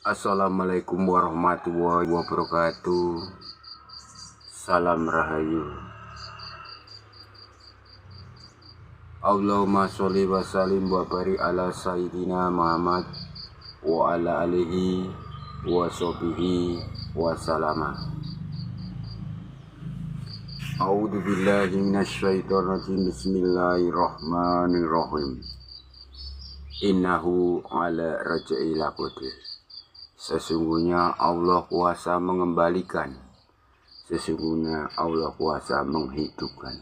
Assalamualaikum warahmatullahi wabarakatuh. Salam Rahayu. Allahumma sholli wa sallim wa barik ala Sayyidina Muhammad wa ala alihi wa sahbihi wa salama. A'udzu billahi minasy syaithanir rajim. Bismillahirrahmanirrahim. Innahu ala raj'i laqadir. Sesungguhnya Allah kuasa mengembalikan. Sesungguhnya Allah kuasa menghidupkan.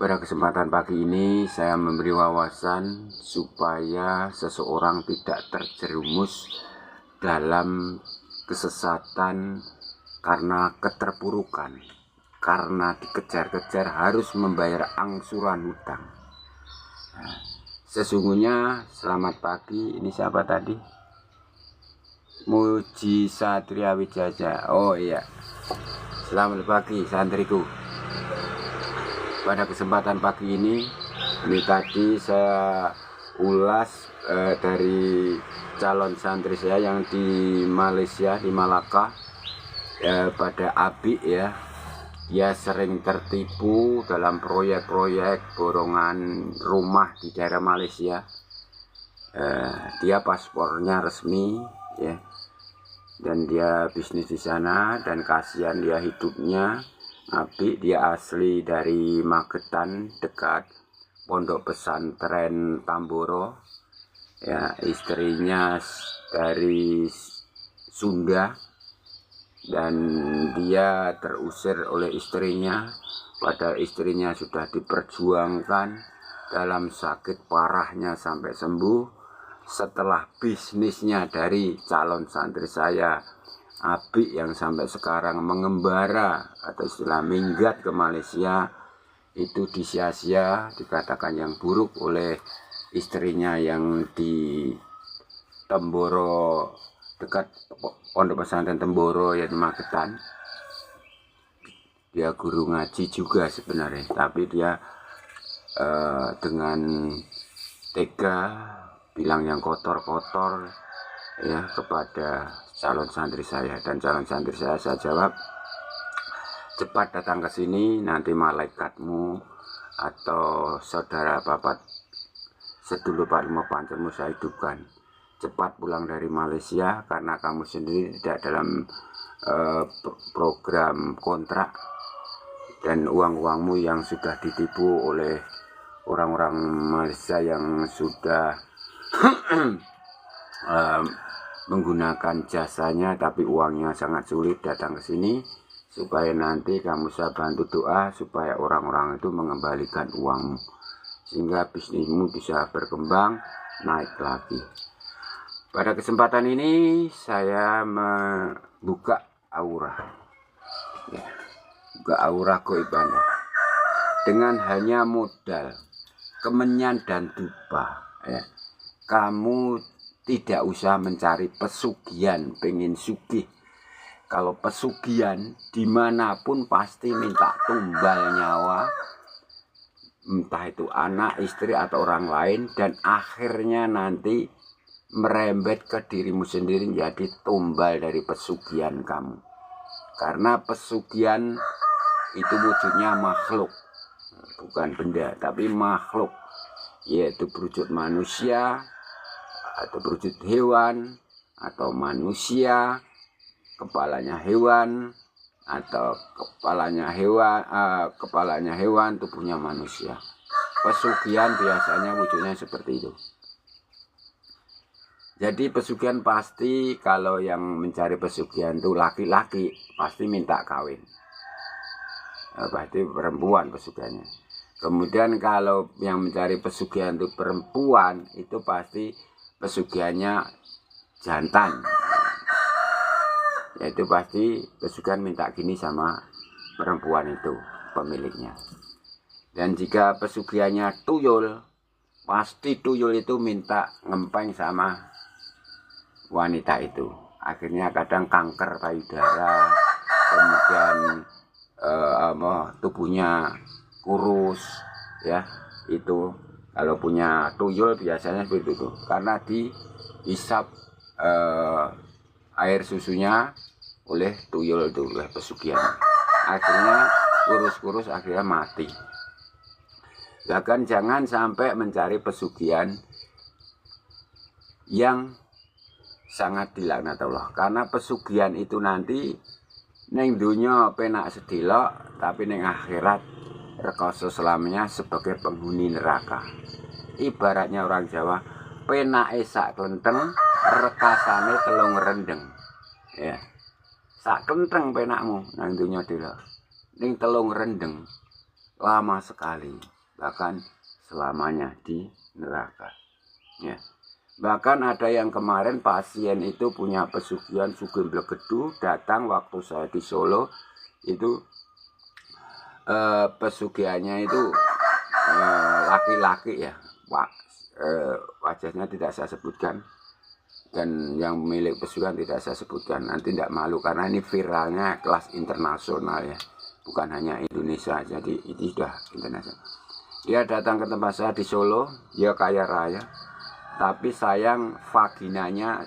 Pada kesempatan pagi ini saya memberi wawasan supaya seseorang tidak terjerumus dalam kesesatan karena keterpurukan, karena dikejar-kejar harus membayar angsuran hutang. Sesungguhnya selamat pagi, ini siapa tadi? Muji Satria Wijaja. Oh iya, selamat pagi santriku. Pada kesempatan pagi ini tadi saya ulas dari calon santri saya yang di Malaysia, di Malaka, pada Abi ya. Dia sering tertipu dalam proyek-proyek borongan rumah di daerah Malaysia. Dia paspornya resmi ya, dan dia bisnis di sana, dan kasihan dia hidupnya. Abi dia asli dari Magetan, dekat pondok pesantren Tamboro ya. Istrinya dari Sunda, dan dia terusir oleh istrinya, padahal istrinya sudah diperjuangkan dalam sakit parahnya sampai sembuh. Setelah bisnisnya dari calon santri saya Abi yang sampai sekarang mengembara atau istilah minggat ke Malaysia, itu disia-sia, dikatakan yang buruk oleh istrinya yang di Temboro, dekat pondok pesantren Temboro ya, di Magetan. Dia guru ngaji juga sebenarnya, tapi dia dengan tega bilang yang kotor-kotor ya kepada calon santri saya. Dan calon santri saya jawab, cepat datang ke sini, nanti malaikatmu atau saudara bapak sedulur Pak Lima Pancermu saya hidupkan. Cepat pulang dari Malaysia karena kamu sendiri tidak dalam program kontrak, dan uang-uangmu yang sudah ditipu oleh orang-orang Malaysia yang sudah menggunakan jasanya tapi uangnya sangat sulit. Datang ke sini supaya nanti kamu saya bantu doa supaya orang-orang itu mengembalikan uangmu, sehingga bisnismu bisa berkembang naik lagi. Pada kesempatan ini saya membuka aura ya, buka aura goibana dengan hanya modal kemenyan dan dupa ya. Kamu tidak usah mencari pesugihan, pengen sugih. Kalau pesugihan dimanapun pasti minta tumbal nyawa, entah itu anak, istri atau orang lain, dan akhirnya nanti merembet ke dirimu sendiri jadi tumbal dari pesugihan kamu. Karena pesugihan itu wujudnya makhluk, bukan benda, tapi makhluk, yaitu berwujud manusia atau berwujud hewan, atau manusia kepalanya hewan, atau kepalanya hewan tubuhnya manusia. Pesugihan biasanya wujudnya seperti itu. Jadi pesugihan pasti, kalau yang mencari pesugihan itu laki-laki, pasti minta kawin, pasti perempuan pesugihannya. Kemudian kalau yang mencari pesugihan itu perempuan, itu pasti pesugihannya jantan, yaitu pasti pesugihan minta gini sama perempuan itu pemiliknya. Dan jika pesugihannya tuyul, pasti tuyul itu minta ngempeng sama wanita itu. Akhirnya kadang kanker payudara, kemudian tubuhnya kurus ya, itu Kalau punya tuyul biasanya seperti itu, karena dihisap air susunya oleh tuyul itu, oleh pesugihan. Akhirnya kurus-kurus, akhirnya mati. Bahkan jangan sampai mencari pesugihan yang sangat dilaknat Allah, karena pesugihan itu nanti neng dunia penak sedelok, tapi neng akhirat rekoso selamanya sebagai penghuni neraka. Ibaratnya orang Jawa, penak sak klenteng, rekasane telung rendeng. Ya, sak klenteng penakmu nang dunia delok, ning telung rendeng lama sekali, bahkan selamanya di neraka. Ya. Bahkan ada yang kemarin pasien itu punya pesugihan sugeng blegedu, datang waktu saya di Solo itu pesugihannya itu laki-laki ya, wajahnya tidak saya sebutkan, dan yang milik pesugihan tidak saya sebutkan, nanti tidak malu karena ini viralnya kelas internasional ya, bukan hanya Indonesia, jadi itu sudah internasional. Dia datang ke tempat saya di Solo, dia kaya raya, tapi sayang vaginanya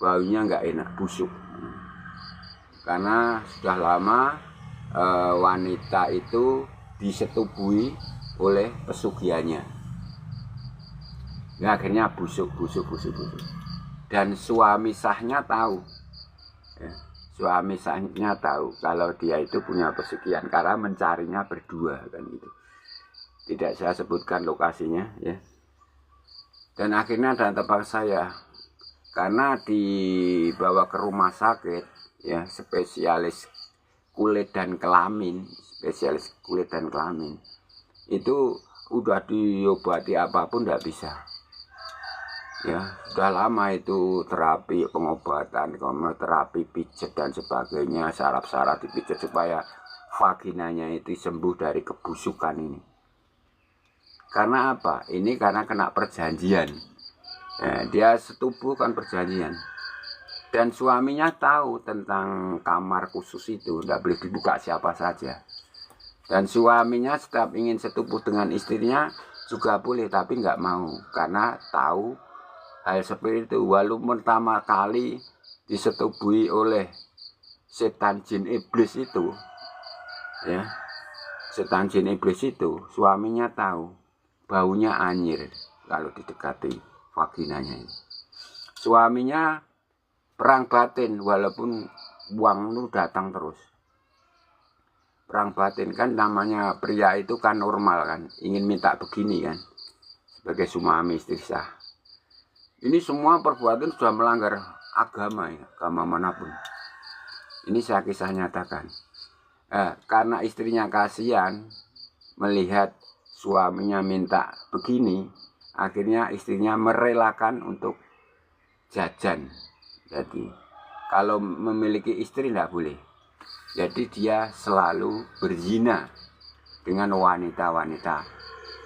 baunya nggak enak, busuk. Karena sudah lama wanita itu disetubui oleh pesugihannya. Nah, akhirnya busuk. Dan suami sahnya tahu. Ya, suami sahnya tahu kalau dia itu punya pesugihan karena mencarinya berdua kan gitu. Tidak saya sebutkan lokasinya ya. Dan akhirnya datang tempat saya karena dibawa ke rumah sakit ya, spesialis kulit dan kelamin, itu udah diobati apapun tidak bisa ya, sudah lama itu terapi pengobatan, terapi pijat dan sebagainya, saraf-saraf dipijat supaya vaginanya itu sembuh dari kebusukan ini. Karena apa? Ini karena kena perjanjian. Dia setubuh kan perjanjian. Dan suaminya tahu tentang kamar khusus itu, tidak boleh dibuka siapa saja. Dan suaminya setiap ingin setubuh dengan istrinya juga boleh, tapi nggak mau. Karena tahu hal seperti itu. Walaupun pertama kali disetubuhi oleh setan jin iblis itu, ya, setan jin iblis itu, suaminya tahu. Baunya anyir kalau didekati vaginanya ini. Suaminya perang batin walaupun uang itu datang terus. Perang batin kan namanya pria itu kan normal kan, ingin minta begini kan, sebagai suami istri sah. Ini semua perbuatan sudah melanggar agama ya, agama manapun. Ini saya kisah nyatakan. Karena istrinya kasihan melihat suaminya minta begini, akhirnya istrinya merelakan untuk jajan. Jadi kalau memiliki istri tidak boleh. Jadi dia selalu berzina dengan wanita-wanita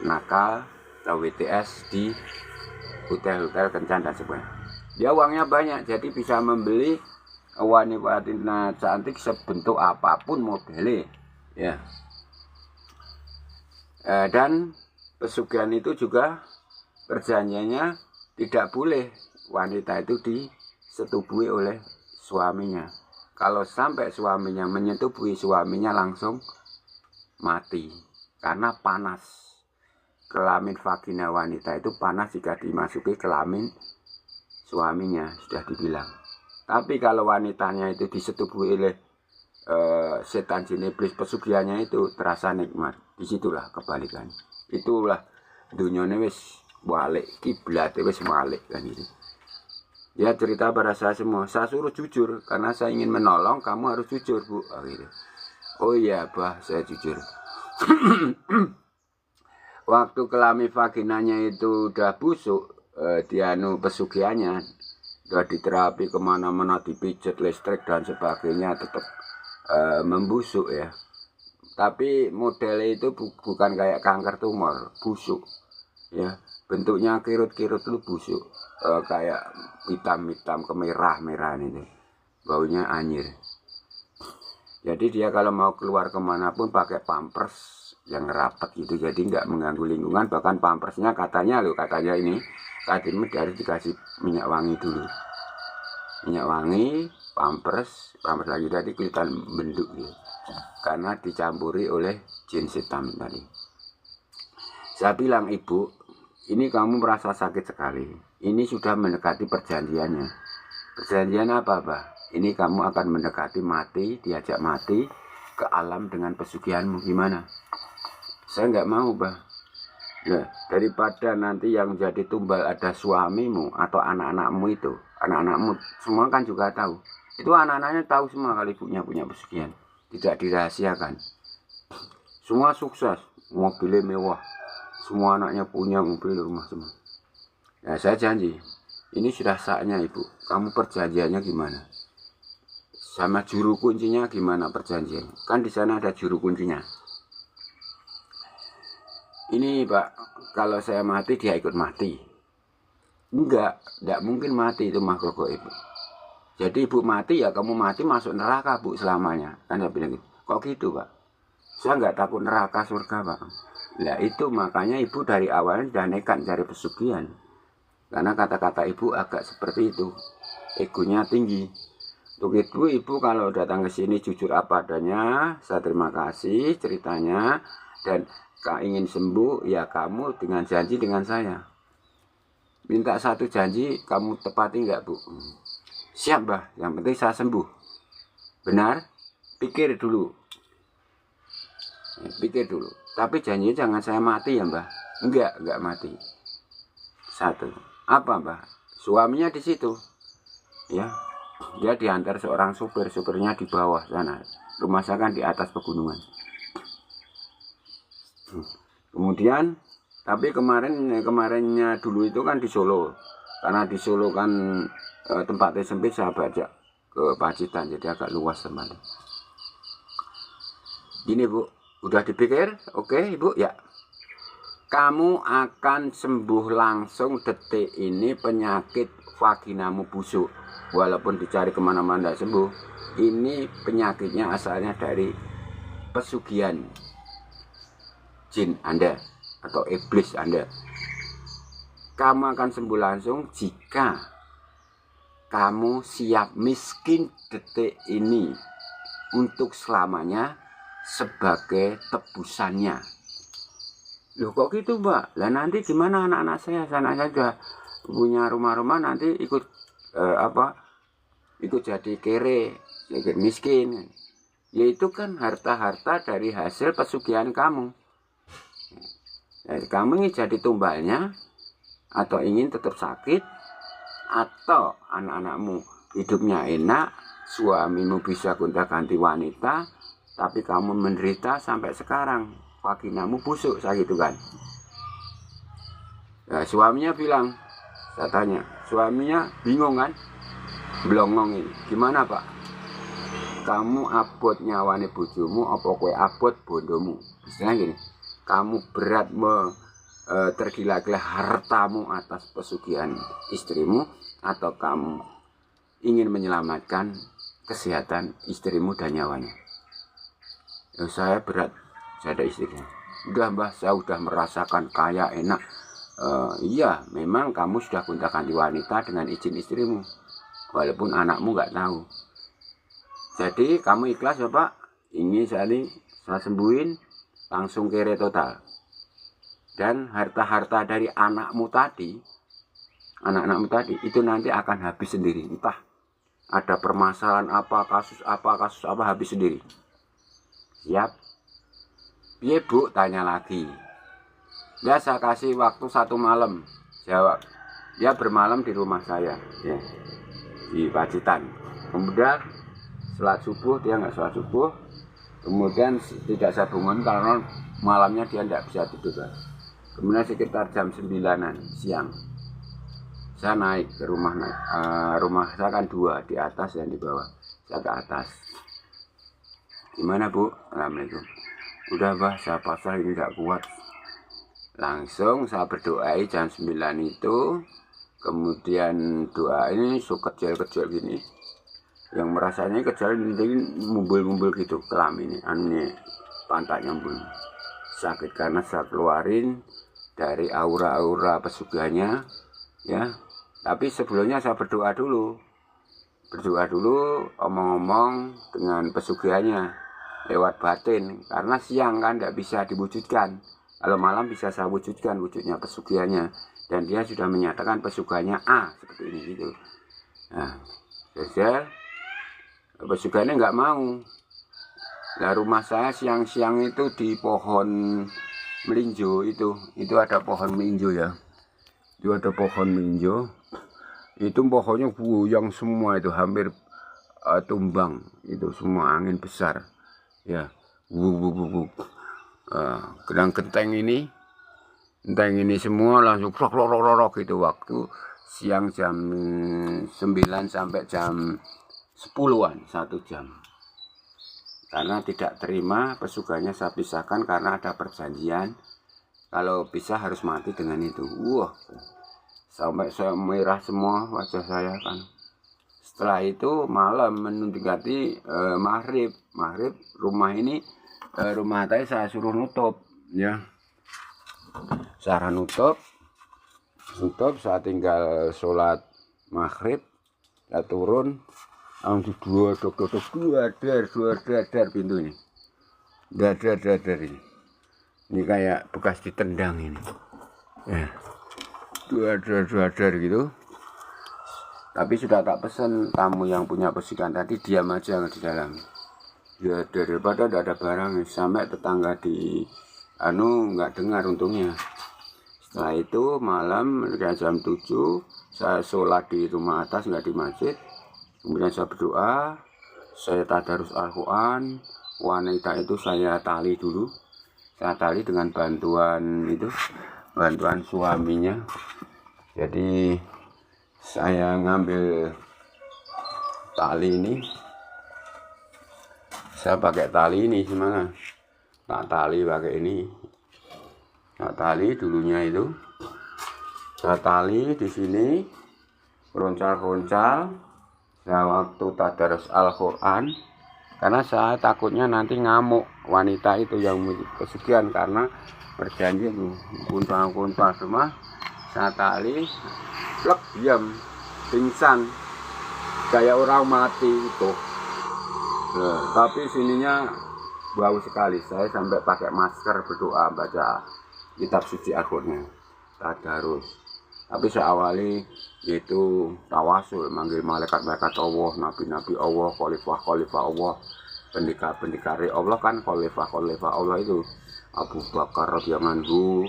nakal atau WTS di hotel-hotel kencan dan sebagainya. Dia uangnya banyak, jadi bisa membeli wanita cantik sebentuk apapun modelnya. Ya. Dan pesugihan itu juga perjanjiannya tidak boleh wanita itu disetubui oleh suaminya. Kalau sampai suaminya menyetubuhi, suaminya langsung mati karena panas. Kelamin vagina wanita itu panas jika dimasuki kelamin suaminya, sudah dibilang. Tapi kalau wanitanya itu disetubui oleh setan jin iblis, pesugihannya itu terasa nikmat. Disitulah kebalikan. Itulah dunyane wis balik, kiblatnya wis balik kan itu. Dia cerita pada saya semua, saya suruh jujur karena saya ingin menolong, kamu harus jujur bu. Gitu. Oh iya bah, saya jujur. Waktu kelamin vaginanya itu udah busuk, dia pesugihannya udah diterapi kemana-mana, dipijat listrik dan sebagainya, tetap membusuk ya. Tapi modelnya itu bukan kayak kanker tumor, busuk ya, bentuknya kirut-kirut itu busuk, kayak hitam-hitam kemerah-merahan itu, baunya anyir. Jadi dia kalau mau keluar kemanapun pakai pampers yang rapat gitu, jadi nggak mengganggu lingkungan. Bahkan pampersnya katanya ini harus dikasih minyak wangi dulu, minyak wangi, pampers lagi tadi kelihatan benduk gitu, karena dicampuri oleh jin setan tadi. Saya bilang, ibu, ini kamu merasa sakit sekali, ini sudah mendekati perjanjiannya. Perjanjian apa, Bah? Ini kamu akan mendekati mati, diajak mati ke alam dengan pesugihanmu. Gimana? Saya nggak mau, Bah. Ya, daripada nanti yang jadi tumbal ada suamimu atau anak-anakmu itu. Anak-anakmu semua kan juga tahu. Itu anak-anaknya tahu semua kalau ibunya punya pesugihan. Tidak dirahasiakan. Semua sukses, mobilnya mewah. Semua anaknya punya mobil rumah semua. Ya, saya janji. Ini sudah saatnya, ibu. Kamu perjanjiannya gimana? Sama juru kuncinya gimana perjanjian? Kan di sana ada juru kuncinya. Ini, Pak, kalau saya mati dia ikut mati. Enggak mungkin mati itu makhluk gaib. Jadi ibu mati ya kamu mati masuk neraka, Bu, selamanya. Kan saya bilang gitu. Kok gitu, Pak? Saya nggak takut neraka surga, Pak. Nah itu makanya ibu dari awalnya sudah nekat cari pesugihan. Karena kata-kata ibu agak seperti itu. Egonya tinggi. Untuk itu ibu kalau datang ke sini jujur apa adanya, saya terima kasih ceritanya. Dan ingin sembuh, ya kamu dengan janji dengan saya. Minta satu janji, kamu tepati enggak, Bu? Siap, Bah, yang penting saya sembuh. Benar? Pikir dulu. Pikir dulu. Tapi janjinya jangan saya mati ya, Mbah. Enggak mati. Satu. Apa, Mbah? Suaminya di situ. Ya. Dia diantar seorang supir, supirnya di bawah sana. Rumah saya kan di atas pegunungan. Kemudian, tapi kemarinnya dulu itu kan di Solo. Karena di Solo kan tempatnya sempit, saya bajak ke Pacitan, jadi agak luas tempatnya. Gini, Bu, udah dipikir? Oke, Ibu, ya. Kamu akan sembuh langsung detik ini penyakit vaginamu busuk. Walaupun dicari kemana-mana tidak sembuh. Ini penyakitnya asalnya dari pesugihan jin Anda atau iblis Anda. Kamu akan sembuh langsung jika kamu siap miskin detik ini untuk selamanya sebagai tebusannya. Loh kok gitu, Mbak? Lah nanti gimana anak-anak saya? Sana saja punya rumah-rumah nanti ikut ikut jadi kere, jadi miskin. Yaitu kan harta-harta dari hasil pesugihan kamu. Jadi kamu ingin jadi tumbalnya, atau ingin tetap sakit, atau anak-anakmu hidupnya enak, suamimu bisa gonta-ganti wanita, tapi kamu menderita sampai sekarang, vaginamu busuk, saya gitu kan. Nah, suaminya bilang, saya tanya, suaminya bingung kan, blongong ini, gimana Pak? Kamu abot nyawane bojomu, apa kowe abot bondomu? Istilahnya gini, kamu berat tergila-gila hartamu atas pesugihan istrimu, atau kamu ingin menyelamatkan kesehatan istrimu dan nyawanya? Ya, saya berat, saya ada istrinya. Udah Mbah, saya udah merasakan kaya enak. Iya, memang kamu sudah gonta-ganti wanita dengan izin istrimu, walaupun anakmu nggak tahu. Jadi kamu ikhlas ya Pak? Ini saya sembuhin, langsung kere total. Dan harta-harta dari anakmu tadi, anak-anakmu tadi, itu nanti akan habis sendiri. Entah ada permasalahan apa, kasus apa, habis sendiri. Siap? Iya Bu, tanya lagi. Ya saya kasih waktu 1 malam. Jawab. Dia bermalam di rumah saya, ya, di Pacitan. Kemudian sholat subuh, dia nggak sholat subuh. Kemudian tidak saya bangun karena malamnya dia tidak bisa tidur. Kemudian sekitar jam 9-an siang, saya naik ke rumah. Rumah saya kan 2, di atas dan di bawah. Saya ke atas. Gimana Bu? Assalamualaikum. Udah Bah, saya pasrah, ini nggak kuat. Langsung saya berdoa jam 9 itu. Kemudian doa ini kecil-kecil gini. Yang merasanya kecil ini mumbul-mumbul gitu, kelam ini, pantatnya mumbul. sakit karena saya keluarin dari aura-aura pesugihannya ya. Tapi sebelumnya saya berdoa dulu, omong-omong dengan pesugihannya lewat batin, karena siang kan tidak bisa diwujudkan. Kalau malam bisa saya wujudkan wujudnya pesugihannya, dan dia sudah menyatakan pesugihannya A seperti ini gitu. Nah, saja pesugihannya nggak mau. Nah, rumah saya siang-siang itu di pohon melinjo itu ada pohon melinjo ya. Itu ada pohon melinjo. Itu pohonnya buyang semua, itu hampir tumbang, itu semua angin besar ya. Gedang genteng ini semua langsung rok gitu waktu siang jam 9 sampai jam 10-an, 1 jam. Karena tidak terima pesugihannya saya pisahkan karena ada perjanjian kalau bisa harus mati dengan itu. Wah, sampai saya merah semua wajah saya kan. Setelah itu malam mendekati maghrib rumah ini rumah saya suruh nutup ya. Saya nutup saya tinggal sholat maghrib, saya turun langsung dua dar pintu ini. Dar ini kayak bekas ditendang ini ya. Dua dar gitu. Tapi sudah tak pesan tamu yang punya pesugihan tadi diam aja di dalam ya, daripada tidak ada barang. Sampai tetangga di nggak dengar untungnya. Setelah itu malam jam 7 saya sholat di rumah atas, nggak di masjid. Kemudian saya berdoa, saya tadarus Al-Quran. Wanita itu saya tali dulu, saya tali dengan bantuan suaminya. Jadi saya ngambil tali ini, saya pakai tali ini gimana? Tak tali pakai ini, tak tali dulunya itu, saya tali di sini, roncal. Saya waktu tadarus Al-Quran, karena saya takutnya nanti ngamuk wanita itu yang pesugihan karena perjanjian tuh kuntal semua. Saya tali, plek, diam, pingsan, kayak orang mati itu. Nah, tapi sininya bau sekali. Saya sampai pakai masker berdoa baca kitab suci Al-Quran, tadarus. Tapi saya awali yaitu tawasul, manggil malaikat-malaikat Allah, nabi-nabi Allah, khalifah Allah, pendekar Allah kan, khalifah Allah itu Abu Bakar radhiyallahu anhu,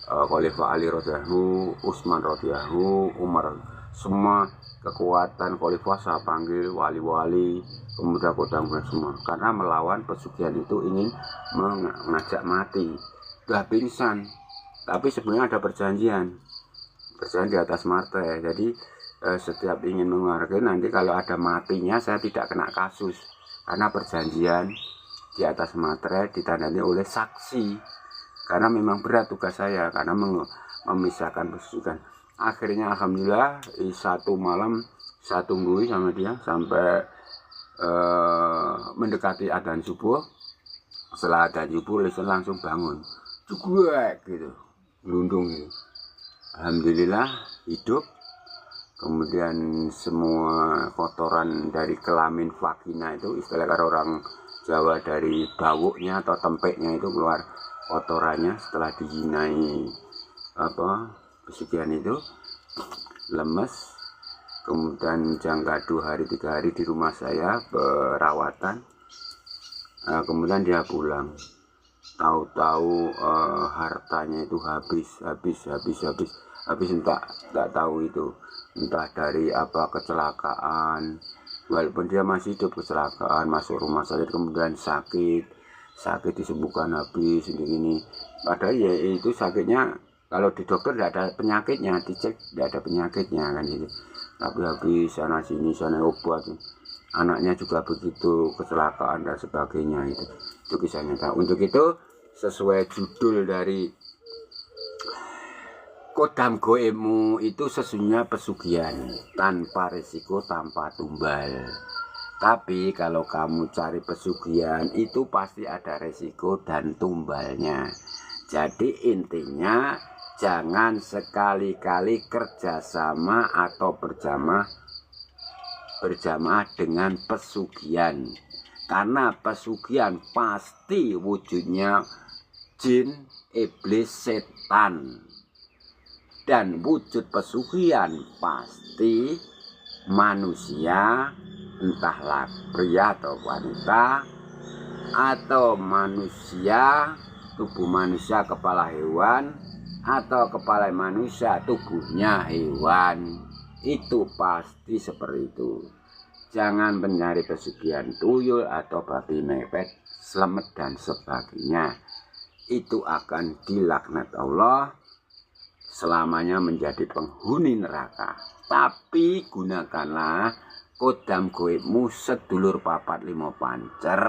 Khalifah Ali radhiyallahu, Utsman radhiyallahu, Umar. Semua kekuatan khalifah saya panggil, wali-wali, pemuda-pemuda semua, karena melawan pesugihan itu ingin mengajak mati. Sudah pingsan, tapi sebenarnya ada perjanjian di atas martel. Jadi setiap ingin mengeluarkan, nanti kalau ada matinya saya tidak kena kasus karena perjanjian di atas materai ditandai oleh saksi. Karena memang berat tugas saya karena memisahkan pesugihan. Akhirnya alhamdulillah satu malam saya tungguin sama dia sampai mendekati adzan subuh. Setelah adzan subuh langsung bangun, cukup gitu, gelundung gitu. Alhamdulillah hidup. Kemudian semua kotoran dari kelamin vagina itu, istilah orang Jawa dari bawuknya atau tempeknya itu keluar kotorannya setelah dijinai pesugihan itu, lemes. Kemudian jangka 2 hari 3 hari di rumah saya perawatan. Kemudian dia pulang. Tahu-tahu hartanya itu habis, tak tahu itu entah dari apa kecelakaan. Walaupun dia masih hidup, kecelakaan, masuk rumah sakit, kemudian sakit disembuhkan habis ini. Padahal ya itu sakitnya kalau di dokter tidak ada penyakitnya, dicek tidak ada penyakitnya kan itu. Tapi habis sana obat. Anaknya juga begitu, kecelakaan dan sebagainya itu kisahnya. Untuk itu sesuai judul dari Kodam Goemu itu sesungguhnya pesugihan tanpa risiko, tanpa tumbal. Tapi kalau kamu cari pesugihan itu pasti ada resiko dan tumbalnya. Jadi intinya jangan sekali-kali kerjasama atau berjamaah dengan pesugihan. Karena pesugihan pasti wujudnya jin, iblis, setan. Dan wujud pesugihan pasti manusia, entahlah pria atau wanita, atau manusia, tubuh manusia kepala hewan, atau kepala manusia tubuhnya hewan. Itu pasti seperti itu. Jangan mencari pesugihan tuyul atau babi mepet, selamat dan sebagainya. Itu akan dilaknat Allah, selamanya menjadi penghuni neraka. Tapi gunakanlah kodam goibmu sedulur papat limo pancer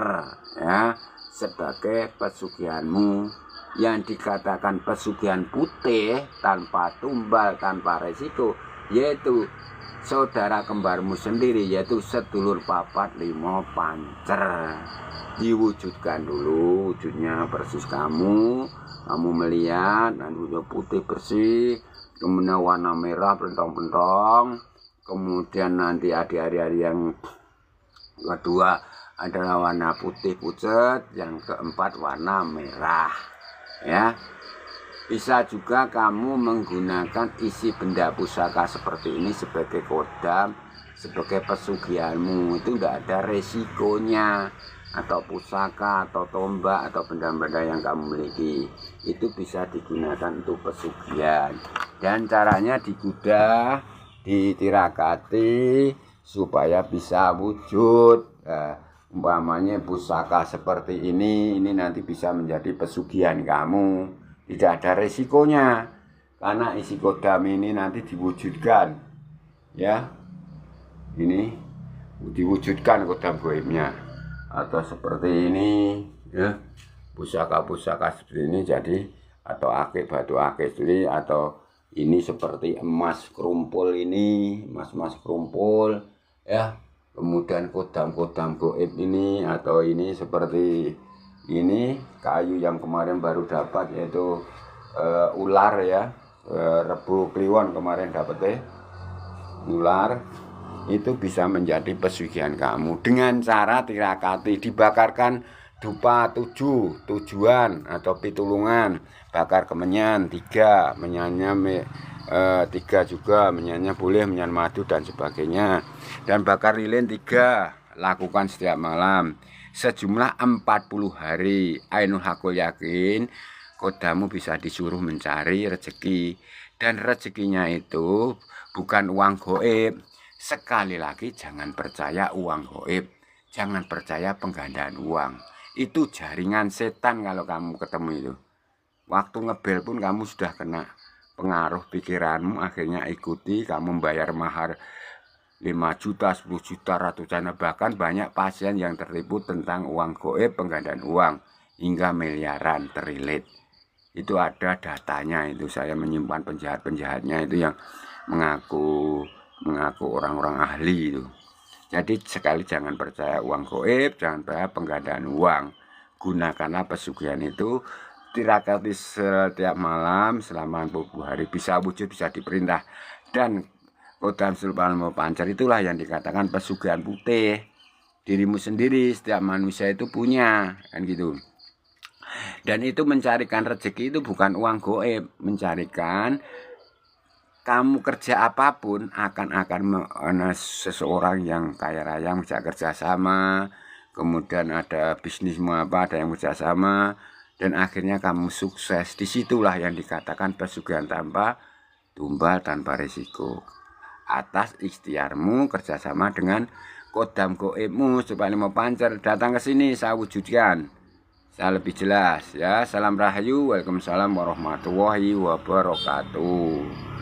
ya, sebagai pesugihanmu. Yang dikatakan pesugihan putih tanpa tumbal, tanpa resiko, yaitu saudara kembarmu sendiri, yaitu sedulur papat limo pancer. Diwujudkan dulu wujudnya persis kamu melihat nanti putih bersih, kemudian warna merah pentong-pentong, kemudian nanti hari-hari yang kedua adalah warna putih pucat, yang keempat warna merah ya. Bisa juga kamu menggunakan isi benda pusaka seperti ini sebagai kodam, sebagai pesugihanmu. Itu tidak ada resikonya. Atau pusaka, atau tombak, atau benda-benda yang kamu miliki, itu bisa digunakan untuk pesugihan. Dan caranya digudah, ditirakati supaya bisa wujud. Umpamanya pusaka seperti ini nanti bisa menjadi pesugihan kamu. Tidak ada resikonya, karena isi kodam ini nanti diwujudkan ya. Ini diwujudkan kodam goibnya, atau seperti ini ya, pusaka-pusaka seperti ini jadi, atau akik, batu akik ini, atau ini seperti emas kerumpul ini, emas kerumpul ya. Kemudian kodam-kodam goib ini, atau ini seperti ini kayu yang kemarin baru dapat, yaitu ular ya, Rebu Kliwon kemarin dapat ular. Itu bisa menjadi pesugihan kamu dengan cara tirakati, dibakarkan dupa 7 tujuan atau pitulungan, bakar kemenyan 3, menyannya 3 juga, menyannya boleh, menyan madu dan sebagainya, dan bakar lilin 3, lakukan setiap malam sejumlah 40 hari. Ainul hakul yakin kodamu bisa disuruh mencari rezeki, dan rezekinya itu bukan uang goib. Sekali lagi jangan percaya uang goib, jangan percaya penggandaan uang. Itu jaringan setan kalau kamu ketemu itu. Waktu ngebel pun kamu sudah kena pengaruh pikiranmu, akhirnya ikuti, kamu membayar mahar 5 juta, 10 juta, ratusan, bahkan banyak pasien yang tertipu tentang uang goib, penggandaan uang, hingga miliaran terlilit. Itu ada datanya, itu saya menyimpan penjahat-penjahatnya itu yang mengaku orang-orang ahli itu. Jadi sekali jangan percaya uang goib, jangan percaya penggandaan uang. Gunakanlah pesugihan itu, tirakati setiap malam selama 40 hari, bisa wujud, bisa diperintah. Dan kodam sulpan pancar itulah yang dikatakan pesugihan putih. Dirimu sendiri, setiap manusia itu punya, kan gitu. Dan itu mencarikan rezeki itu bukan uang goib, mencarikan kamu kerja apapun akan seseorang yang kaya raya bisa kerjasama, kemudian ada bisnismu apa, ada yang kerjasama, dan akhirnya kamu sukses. Disitulah yang dikatakan pesugihan tanpa tumbal, tanpa risiko. Atas ikhtiarmu kerjasama dengan kodam goibmu supaya mau pancer, datang ke sini saya wujudkan. Saya lebih jelas ya. Salam rahayu, waalaikumsalam warahmatullahi wabarakatuh.